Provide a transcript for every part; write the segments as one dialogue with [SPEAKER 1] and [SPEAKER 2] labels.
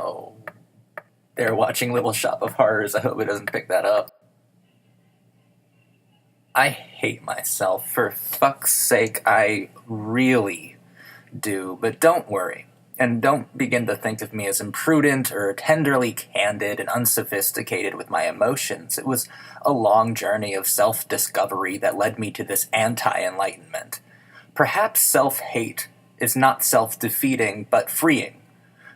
[SPEAKER 1] Oh, they're watching Little Shop of Horrors. I hope it doesn't pick that up. I hate myself. For fuck's sake, I really do. But don't worry. And don't begin to think of me as imprudent or tenderly candid and unsophisticated with my emotions. It was a long journey of self-discovery that led me to this anti-enlightenment. Perhaps self-hate is not self-defeating, but freeing.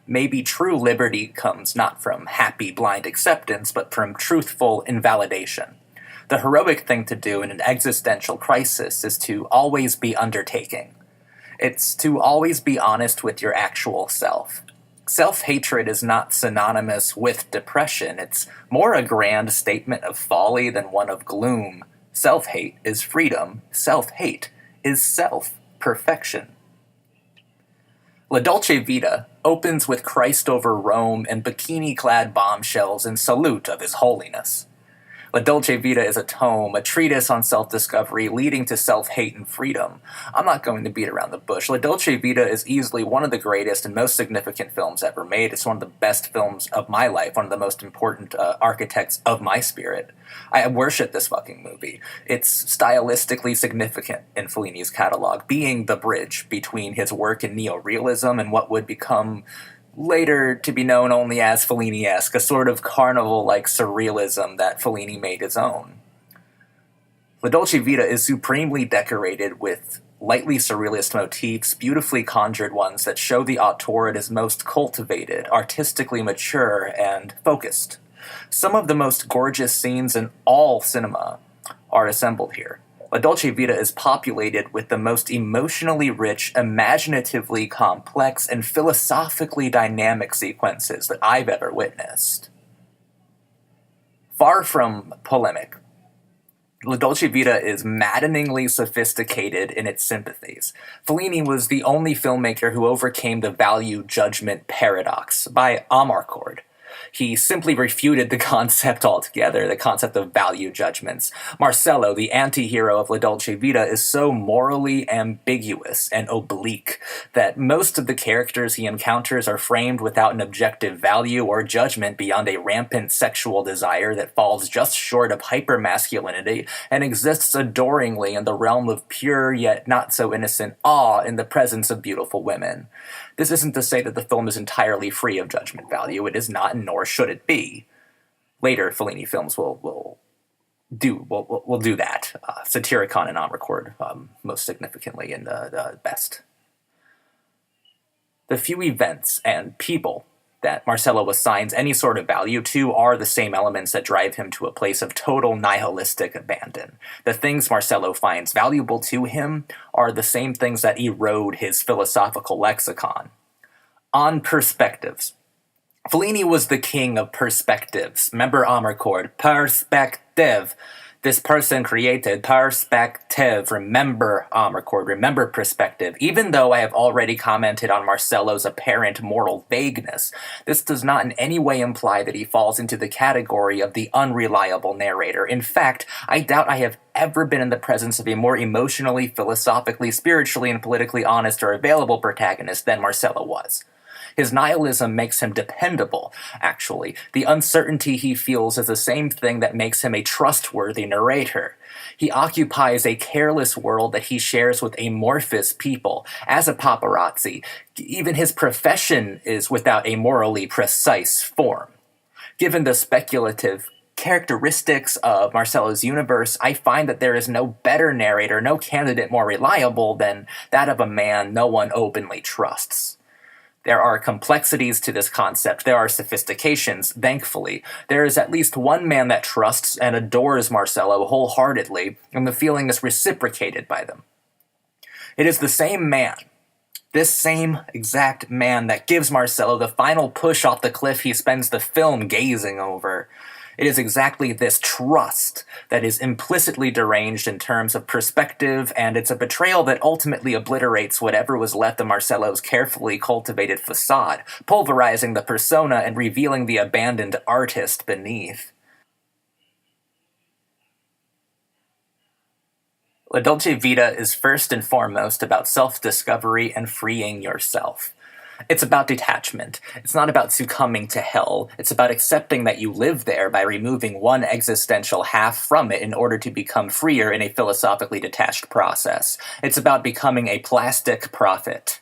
[SPEAKER 1] Maybe true liberty comes not from happy blind acceptance, but from truthful invalidation. The heroic thing to do in an existential crisis is to always be undertaking. It's to always be honest with your actual self. Self-hatred is not synonymous with depression. It's more a grand statement of folly than one of gloom. Self-hate is freedom. Self-hate is self-perfection. La Dolce Vita opens with Christ over Rome and bikini-clad bombshells in salute of His Holiness. La Dolce Vita is a tome, a treatise on self-discovery leading to self-hate and freedom. I'm not going to beat around the bush. La Dolce Vita is easily one of the greatest and most significant films ever made. It's one of the best films of my life, one of the most important architects of my spirit. I worship this fucking movie. It's stylistically significant in Fellini's catalog, being the bridge between his work in neorealism and what would become later to be known only as Fellini-esque, a sort of carnival-like surrealism that Fellini made his own. La Dolce Vita is supremely decorated with lightly surrealist motifs, beautifully conjured ones that show the auteur at his most cultivated, artistically mature, and focused. Some of the most gorgeous scenes in all cinema are assembled here. La Dolce Vita is populated with the most emotionally rich, imaginatively complex, and philosophically dynamic sequences that I've ever witnessed. Far from polemic, La Dolce Vita is maddeningly sophisticated in its sympathies. Fellini was the only filmmaker who overcame the value-judgment paradox by Amarcord. He simply refuted the concept altogether, the concept of value judgments. Marcello, the anti-hero of La Dolce Vita, is so morally ambiguous and oblique that most of the characters he encounters are framed without an objective value or judgment beyond a rampant sexual desire that falls just short of hypermasculinity and exists adoringly in the realm of pure yet not so innocent awe in the presence of beautiful women. This isn't to say that the film is entirely free of judgment value. It is not, nor should it be. Later Fellini films will do that. Satyricon and Amarcord, most significantly in the best. The few events and people that Marcello assigns any sort of value to are the same elements that drive him to a place of total nihilistic abandon. The things Marcello finds valuable to him are the same things that erode his philosophical lexicon. On perspectives. Fellini was the king of perspectives. Remember Amarcord, perspective. This person created perspective. Remember Amarcord, remember perspective. Even though I have already commented on Marcello's apparent moral vagueness, this does not in any way imply that he falls into the category of the unreliable narrator. In fact, I doubt I have ever been in the presence of a more emotionally, philosophically, spiritually, and politically honest or available protagonist than Marcello was. His nihilism makes him dependable, actually. The uncertainty he feels is the same thing that makes him a trustworthy narrator. He occupies a careless world that he shares with amorphous people. As a paparazzi, even his profession is without a morally precise form. Given the speculative characteristics of Marcello's universe, I find that there is no better narrator, no candidate more reliable than that of a man no one openly trusts. There are complexities to this concept. There are sophistications, thankfully. There is at least one man that trusts and adores Marcello wholeheartedly, and the feeling is reciprocated by them. It is the same man, this same exact man, that gives Marcello the final push off the cliff he spends the film gazing over. It is exactly this trust that is implicitly deranged in terms of perspective, and it's a betrayal that ultimately obliterates whatever was left of Marcello's carefully cultivated facade, pulverizing the persona and revealing the abandoned artist beneath. La Dolce Vita is first and foremost about self-discovery and freeing yourself. It's about detachment. It's not about succumbing to hell. It's about accepting that you live there by removing one existential half from it in order to become freer in a philosophically detached process. It's about becoming a plastic prophet.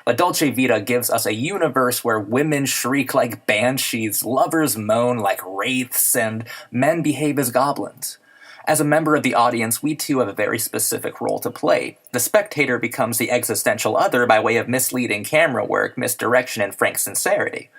[SPEAKER 1] La Dolce Vita gives us a universe where women shriek like banshees, lovers moan like wraiths, and men behave as goblins. As a member of the audience, we too have a very specific role to play. The spectator becomes the existential other by way of misleading camera work, misdirection, and frank sincerity.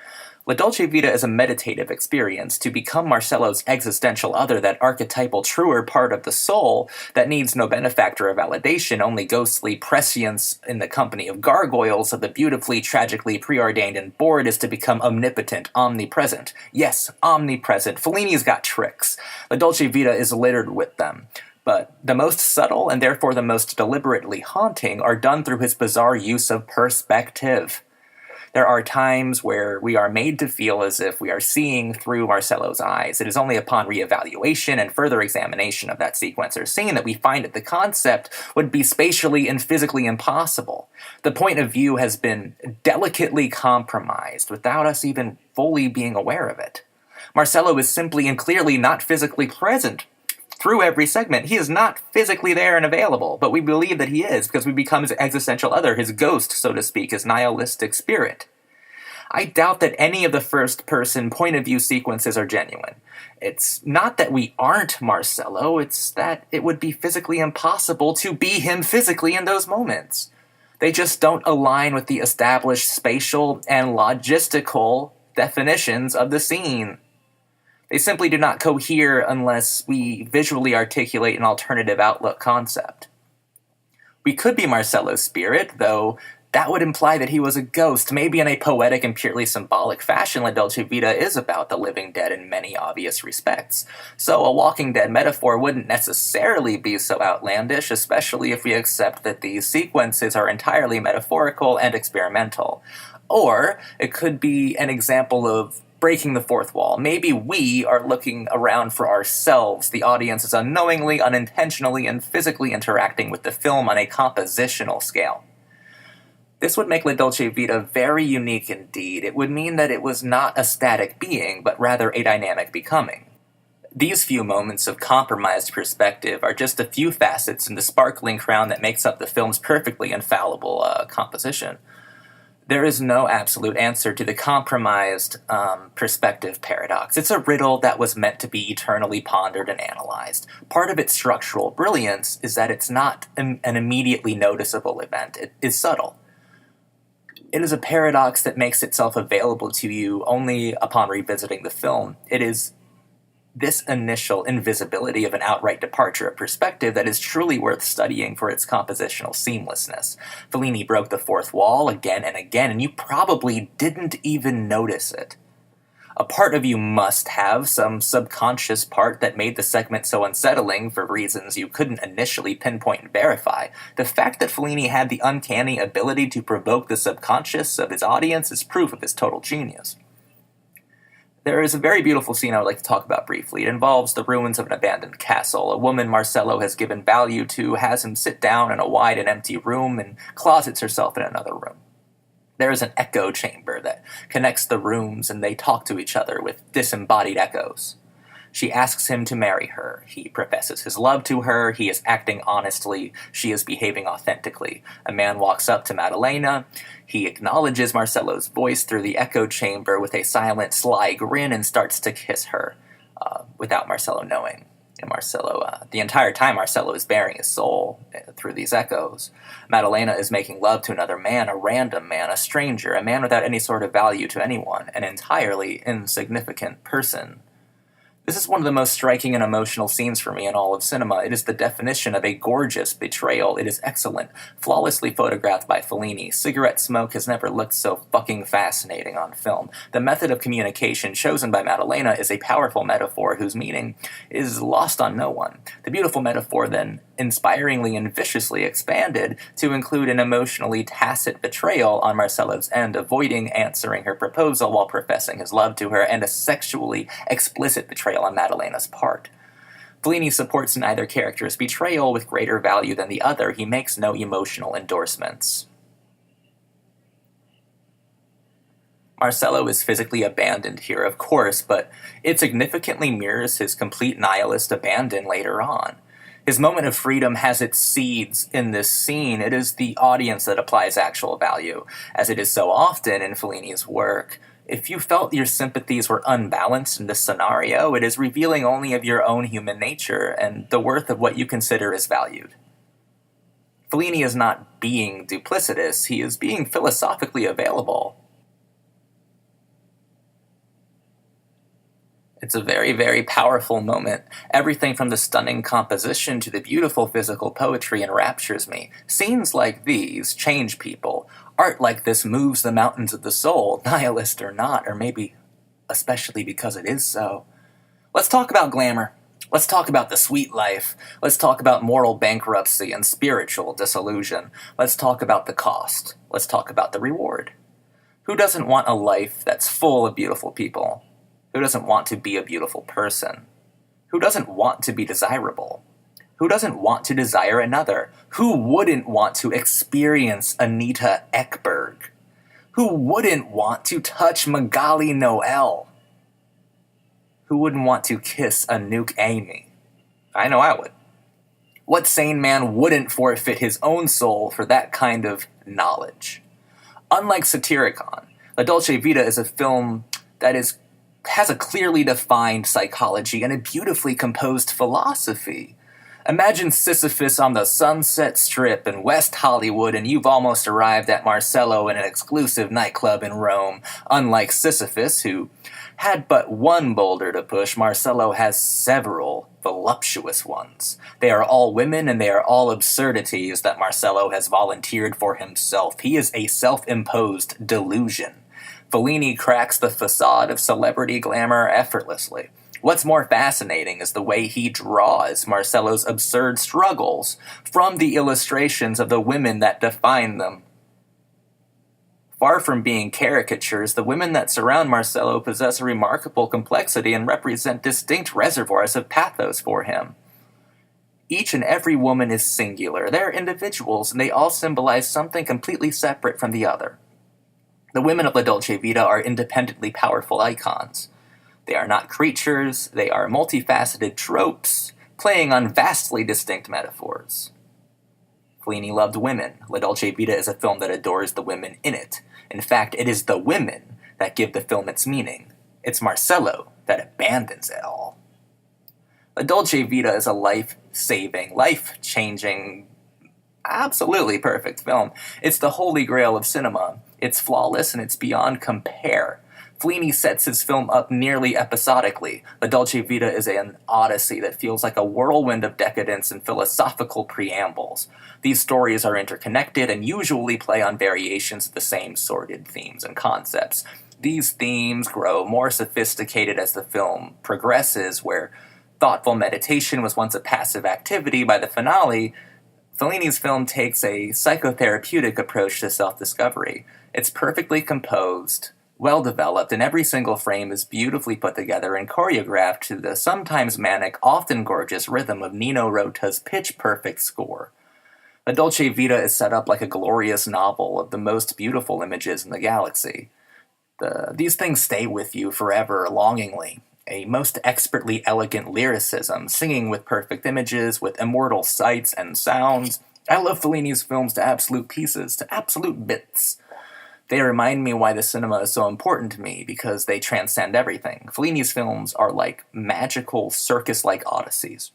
[SPEAKER 1] La Dolce Vita is a meditative experience. To become Marcello's existential other, that archetypal truer part of the soul that needs no benefactor or validation, only ghostly prescience in the company of gargoyles of the beautifully, tragically preordained and bored, is to become omnipotent, omnipresent. Yes, omnipresent. Fellini's got tricks. La Dolce Vita is littered with them. But the most subtle, and therefore the most deliberately haunting, are done through his bizarre use of perspective. There are times where we are made to feel as if we are seeing through Marcello's eyes. It is only upon reevaluation and further examination of that sequence or scene that we find that the concept would be spatially and physically impossible. The point of view has been delicately compromised without us even fully being aware of it. Marcello is simply and clearly not physically present through every segment. He is not physically there and available, but we believe that he is because we become his existential other, his ghost, so to speak, his nihilistic spirit. I doubt that any of the first-person point-of-view sequences are genuine. It's not that we aren't Marcello, it's that it would be physically impossible to be him physically in those moments. They just don't align with the established spatial and logistical definitions of the scene. They simply do not cohere unless we visually articulate an alternative outlook concept. We could be Marcello's spirit, though that would imply that he was a ghost. Maybe in a poetic and purely symbolic fashion, La Dolce Vita is about the living dead in many obvious respects. So a Walking Dead metaphor wouldn't necessarily be so outlandish, especially if we accept that these sequences are entirely metaphorical and experimental. Or it could be an example of breaking the fourth wall. Maybe we are looking around for ourselves. The audience is unknowingly, unintentionally, and physically interacting with the film on a compositional scale. This would make La Dolce Vita very unique indeed. It would mean that it was not a static being, but rather a dynamic becoming. These few moments of compromised perspective are just a few facets in the sparkling crown that makes up the film's perfectly infallible composition. There is no absolute answer to the compromised perspective paradox. It's a riddle that was meant to be eternally pondered and analyzed. Part of its structural brilliance is that it's not an immediately noticeable event. It is subtle. It is a paradox that makes itself available to you only upon revisiting the film. It is this initial invisibility of an outright departure of perspective that is truly worth studying for its compositional seamlessness. Fellini broke the fourth wall again and again, and you probably didn't even notice it. A part of you must have some subconscious part that made the segment so unsettling for reasons you couldn't initially pinpoint and verify. The fact that Fellini had the uncanny ability to provoke the subconscious of his audience is proof of his total genius. There is a very beautiful scene I would like to talk about briefly. It involves the ruins of an abandoned castle. A woman Marcello has given value to has him sit down in a wide and empty room and closets herself in another room. There is an echo chamber that connects the rooms, and they talk to each other with disembodied echoes. She asks him to marry her. He professes his love to her. He is acting honestly. She is behaving authentically. A man walks up to Maddalena. He acknowledges Marcello's voice through the echo chamber with a silent, sly grin and starts to kiss her without Marcello knowing. And the entire time Marcello is bearing his soul through these echoes. Maddalena is making love to another man, a random man, a stranger, a man without any sort of value to anyone, an entirely insignificant person. This is one of the most striking and emotional scenes for me in all of cinema. It is the definition of a gorgeous betrayal. It is excellent, flawlessly photographed by Fellini. Cigarette smoke has never looked so fucking fascinating on film. The method of communication chosen by Maddalena is a powerful metaphor whose meaning is lost on no one. The beautiful metaphor then inspiringly and viciously expanded to include an emotionally tacit betrayal on Marcello's end, avoiding answering her proposal while professing his love to her, and a sexually explicit betrayal on Maddalena's part. Fellini supports neither character's betrayal with greater value than the other. He makes no emotional endorsements. Marcello is physically abandoned here, of course, but it significantly mirrors his complete nihilist abandon later on. His moment of freedom has its seeds in this scene. It is the audience that applies actual value, as it is so often in Fellini's work. If you felt your sympathies were unbalanced in this scenario, it is revealing only of your own human nature and the worth of what you consider is valued. Fellini is not being duplicitous, he is being philosophically available. It's a very, very powerful moment. Everything from the stunning composition to the beautiful physical poetry enraptures me. Scenes like these change people. Art like this moves the mountains of the soul, nihilist or not, or maybe especially because it is so. Let's talk about glamour. Let's talk about the sweet life. Let's talk about moral bankruptcy and spiritual disillusion. Let's talk about the cost. Let's talk about the reward. Who doesn't want a life that's full of beautiful people? Who doesn't want to be a beautiful person? Who doesn't want to be desirable? Who doesn't want to desire another? Who wouldn't want to experience Anita Ekberg? Who wouldn't want to touch Magali Noel? Who wouldn't want to kiss Anouk Aimee? I know I would. What sane man wouldn't forfeit his own soul for that kind of knowledge? Unlike Satyricon, La Dolce Vita is a film that has a clearly defined psychology and a beautifully composed philosophy. Imagine Sisyphus on the Sunset Strip in West Hollywood and you've almost arrived at Marcello in an exclusive nightclub in Rome. Unlike Sisyphus, who had but one boulder to push, Marcello has several voluptuous ones. They are all women and they are all absurdities that Marcello has volunteered for himself. He is a self-imposed delusion. Fellini cracks the facade of celebrity glamour effortlessly. What's more fascinating is the way he draws Marcello's absurd struggles from the illustrations of the women that define them. Far from being caricatures, the women that surround Marcello possess a remarkable complexity and represent distinct reservoirs of pathos for him. Each and every woman is singular. They're individuals, and they all symbolize something completely separate from the other. The women of La Dolce Vita are independently powerful icons. They are not creatures, they are multifaceted tropes, playing on vastly distinct metaphors. Fellini loved women. La Dolce Vita is a film that adores the women in it. In fact, it is the women that give the film its meaning. It's Marcello that abandons it all. La Dolce Vita is a life-saving, life-changing, absolutely perfect film. It's the holy grail of cinema. It's flawless and it's beyond compare. Fellini sets his film up nearly episodically. La Dolce Vita is an odyssey that feels like a whirlwind of decadence and philosophical preambles. These stories are interconnected and usually play on variations of the same sordid themes and concepts. These themes grow more sophisticated as the film progresses, where thoughtful meditation was once a passive activity. By the finale, Fellini's film takes a psychotherapeutic approach to self-discovery. It's perfectly composed, well-developed, and every single frame is beautifully put together and choreographed to the sometimes manic, often gorgeous rhythm of Nino Rota's pitch-perfect score. La Dolce Vita is set up like a glorious novel of the most beautiful images in the galaxy. These things stay with you forever, longingly. A most expertly elegant lyricism, singing with perfect images, with immortal sights and sounds. I love Fellini's films to absolute pieces, to absolute bits. They remind me why the cinema is so important to me, because they transcend everything. Fellini's films are like magical, circus-like odysseys.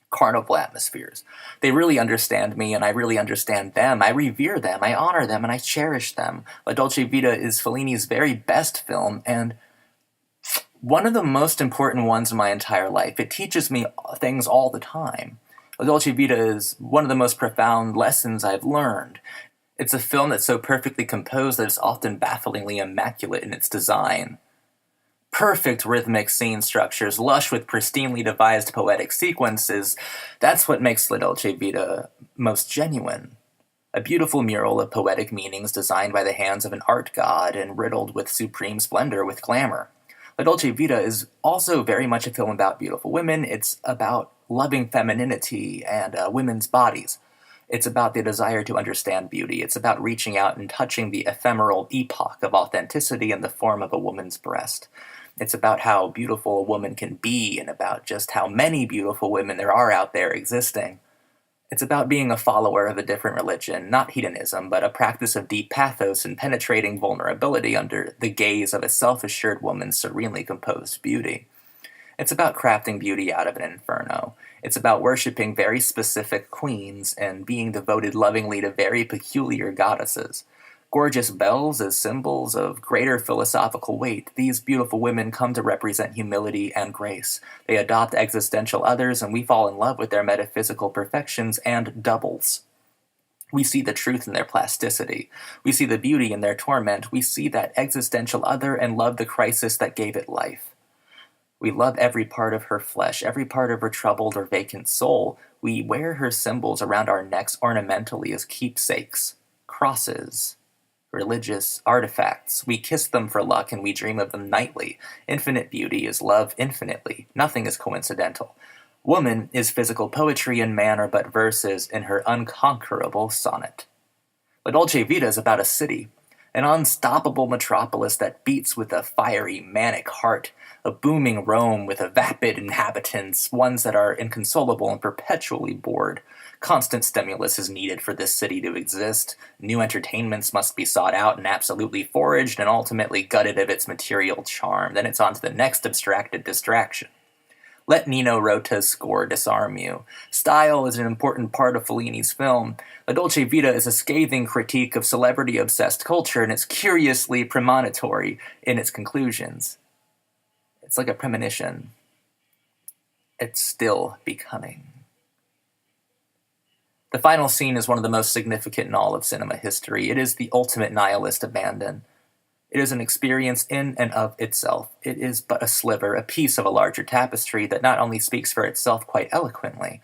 [SPEAKER 1] Carnival atmospheres. They really understand me, and I really understand them. I revere them, I honor them, and I cherish them. La Dolce Vita is Fellini's very best film, and one of the most important ones in my entire life. It teaches me things all the time. La Dolce Vita is one of the most profound lessons I've learned. It's a film that's so perfectly composed that it's often bafflingly immaculate in its design. Perfect rhythmic scene structures, lush with pristinely devised poetic sequences. That's what makes La Dolce Vita most genuine. A beautiful mural of poetic meanings designed by the hands of an art god and riddled with supreme splendor with glamour. La Dolce Vita is also very much a film about beautiful women. It's about loving femininity and women's bodies. It's about the desire to understand beauty. It's about reaching out and touching the ephemeral epoch of authenticity in the form of a woman's breast. It's about how beautiful a woman can be and about just how many beautiful women there are out there existing. It's about being a follower of a different religion, not hedonism, but a practice of deep pathos and penetrating vulnerability under the gaze of a self-assured woman's serenely composed beauty. It's about crafting beauty out of an inferno. It's about worshipping very specific queens and being devoted lovingly to very peculiar goddesses. Gorgeous bells as symbols of greater philosophical weight, these beautiful women come to represent humility and grace. They adopt existential others, and we fall in love with their metaphysical perfections and doubles. We see the truth in their plasticity. We see the beauty in their torment. We see that existential other and love the crisis that gave it life. We love every part of her flesh, every part of her troubled or vacant soul. We wear her symbols around our necks ornamentally as keepsakes, crosses, religious artifacts. We kiss them for luck and we dream of them nightly. Infinite beauty is love infinitely. Nothing is coincidental. Woman is physical poetry and man are but verses in her unconquerable sonnet. La Dolce Vita is about a city, an unstoppable metropolis that beats with a fiery, manic heart, a booming Rome with a vapid inhabitants, ones that are inconsolable and perpetually bored. Constant stimulus is needed for this city to exist. New entertainments must be sought out and absolutely foraged and ultimately gutted of its material charm. Then it's on to the next abstracted distraction. Let Nino Rota's score disarm you. Style is an important part of Fellini's film. La Dolce Vita is a scathing critique of celebrity-obsessed culture, and it's curiously premonitory in its conclusions. It's like a premonition. It's still becoming. The final scene is one of the most significant in all of cinema history. It is the ultimate nihilist abandon. It is an experience in and of itself. It is but a sliver, a piece of a larger tapestry that not only speaks for itself quite eloquently,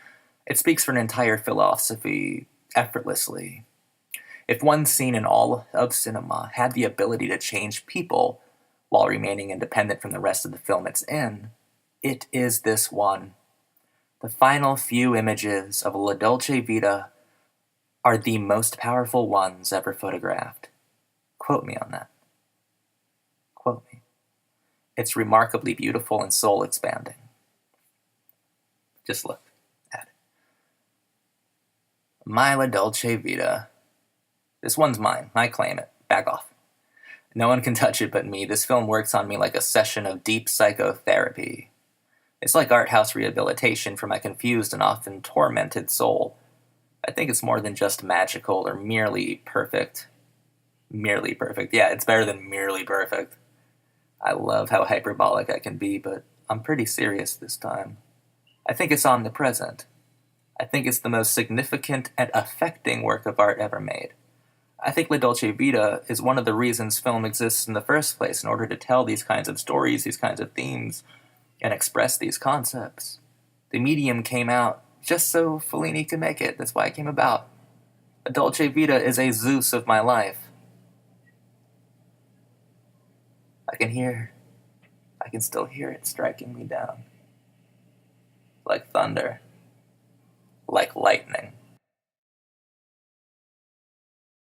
[SPEAKER 1] it speaks for an entire philosophy effortlessly. If one scene in all of cinema had the ability to change people while remaining independent from the rest of the film it's in, it is this one. The final few images of La Dolce Vita are the most powerful ones ever photographed. Quote me on that. Quote me. It's remarkably beautiful and soul-expanding. Just look at it. My La Dolce Vita. This one's mine. I claim it. Back off. No one can touch it but me. This film works on me like a session of deep psychotherapy. It's like art house rehabilitation for my confused and often tormented soul. I think it's more than just magical or merely perfect. Merely perfect. Yeah, it's better than merely perfect. I love how hyperbolic I can be, but I'm pretty serious this time. I think it's omnipresent. I think it's the most significant and affecting work of art ever made. I think La Dolce Vita is one of the reasons film exists in the first place, in order to tell these kinds of stories, these kinds of themes, and express these concepts. The medium came out just so Fellini could make it. That's why it came about. La Dolce Vita is a Zeus of my life. I can still hear it striking me down. Like thunder. Like lightning.